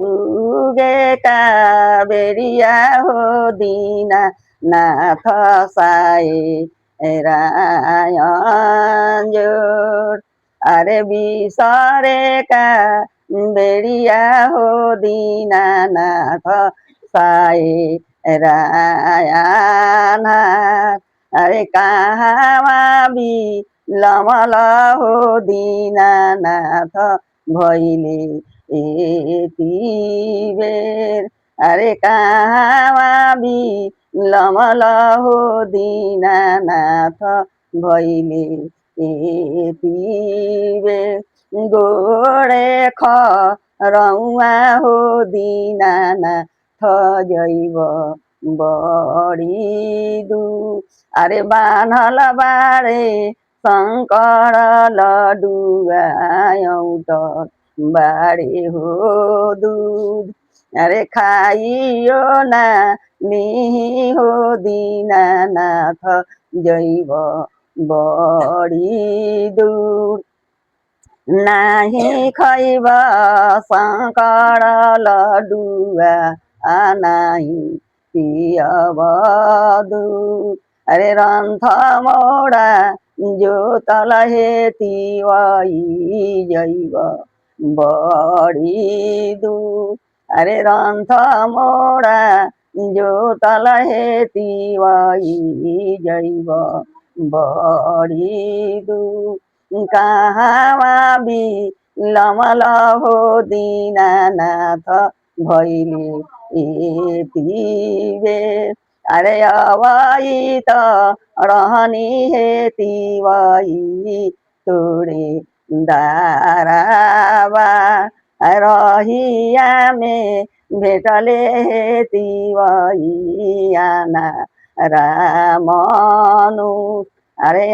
पुगेका बेरिया हो दिना नाथ साई रायन्जोर अरे बिसरेका बेरिया हो दीनानाथ साई रायनाथ अरे कहाँ भी लमल हो दीनानाथ भैले यति बेर अरे कहाँ भी लमल हो दीनानाथ भैले यति बेर गोडे खरौवा हो दीनानाथ जैव बढी दूर अरे बान्हल बारे शङ्कर लडुवा एउटा बारे हो दूध अरे खाइयो ना लिही हो दीनानाथ जैव बढी दूर नाही खैब शङ्कर लडुवा नाही पियब दूध अरे रन्थ मोडा जोतल हेती वही जैव बढी दूध अरे रन्थ मोडा जोतल हेती वही जैव बढी दूध कहाँ भी लमल हो दीनानाथ भैले यति बेर अरे अवै त रहनी हेती वही तोडे दाराबा रहिया में भेटले हेती वही आना रामनु अरे